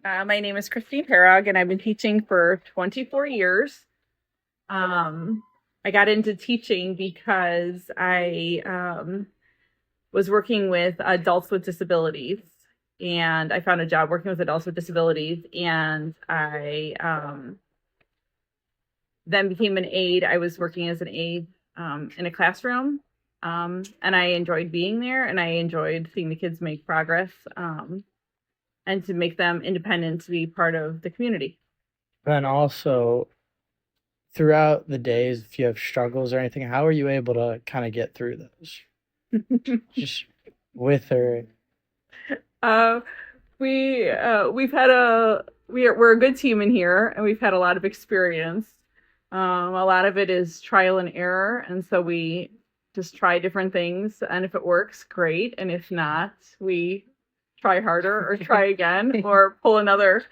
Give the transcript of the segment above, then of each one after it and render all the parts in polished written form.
My name is Christine Parag, and I've been teaching for 24 years. I got into teaching because I was working with adults with disabilities, and I found a job working with adults with disabilities, and I then became an aide. I was working as an aide in a classroom, and I enjoyed being there, and I enjoyed seeing the kids make progress. And to make them independent to be part of the community. Then also, throughout the days, if you have struggles or anything, how are you able to kind of get through those? Just with her. We're a good team in here, and we've had a lot of experience. A lot of it is trial and error, and so we just try different things, and if it works, great, and if not, we try harder or try again or pull another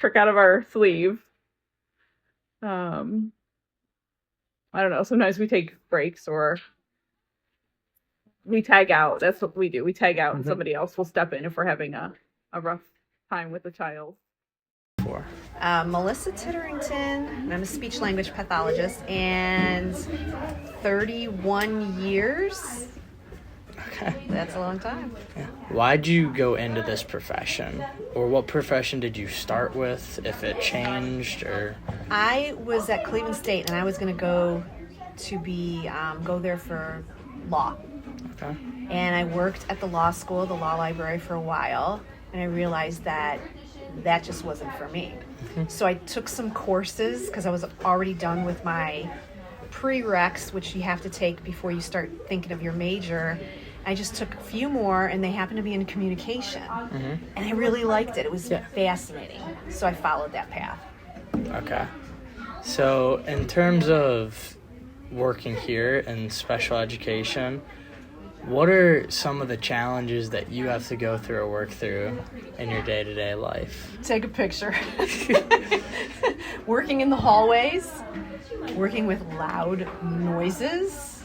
trick out of our sleeve. I don't know. Sometimes we take breaks or we tag out. That's what we do. We tag out and somebody else will step in if we're having a rough time with the child. Melissa Titterington, and I'm a speech language pathologist, and 31 years. Okay. That's a long time. Yeah. Why'd you go into this profession? Or what profession did you start with, if it changed? Or I was at Cleveland State, and I was going to go there for law. Okay. And I worked at the law school, the law library, for a while, and I realized that just wasn't for me. Mm-hmm. So I took some courses because I was already done with my prereqs, which you have to take before you start thinking of your major. I just took a few more, and they happened to be in communication. Mm-hmm. And I really liked it. It was fascinating. So I followed that path. Okay. So in terms of working here in special education, what are some of the challenges that you have to go through or work through in your day-to-day life? Take a picture. Working in the hallways, working with loud noises,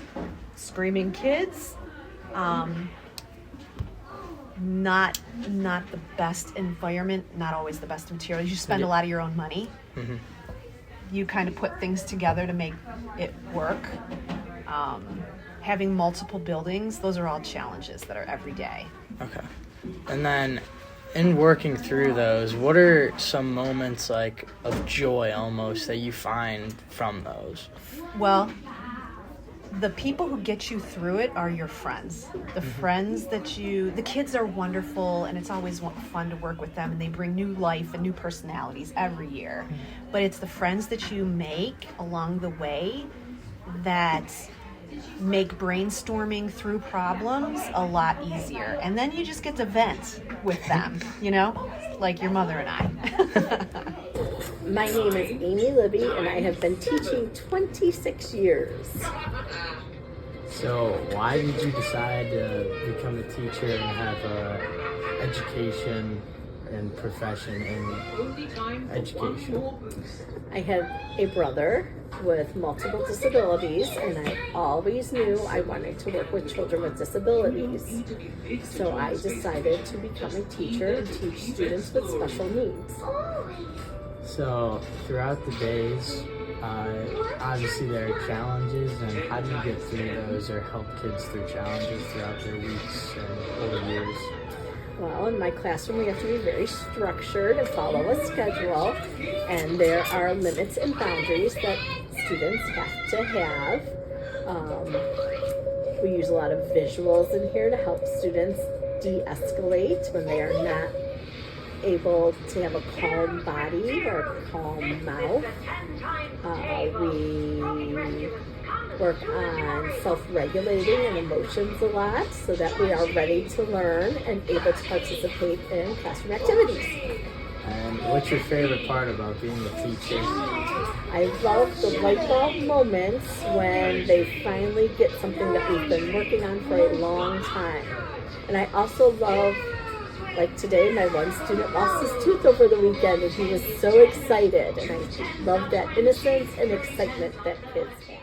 screaming kids. Not the best environment, not always the best materials. You spend a lot of your own money. Mm-hmm. You kind of put things together to make it work. Having multiple buildings, those are all challenges that are every day. Okay. And then in working through those, what are some moments like of joy almost that you find from those? Well, the people who get you through it are your friends. The friends the kids are wonderful, and it's always fun to work with them, and they bring new life and new personalities every year. But it's the friends that you make along the way that make brainstorming through problems a lot easier. And then you just get to vent with them, like your mother and I. My name is Amy Libby, and I have been teaching 26 years. So why did you decide to become a teacher and have a education and profession in education? I have a brother with multiple disabilities, and I always knew I wanted to work with children with disabilities. So I decided to become a teacher and teach students with special needs. So throughout the days, obviously there are challenges, and how do you get through those or help kids through challenges throughout their weeks and over years? Well, in my classroom, we have to be very structured and follow a schedule, and there are limits and boundaries that students have to have. We use a lot of visuals in here to help students de-escalate when they are not able to have a calm body or a calm mouth. We work on self-regulating and emotions a lot so that we are ready to learn and able to participate in classroom activities. And what's your favorite part about being a teacher? I love the light bulb moments when they finally get something that we've been working on for a long time. And I also love, like today, my one student lost his tooth over the weekend, and he was so excited. And I love that innocence and excitement that kids have.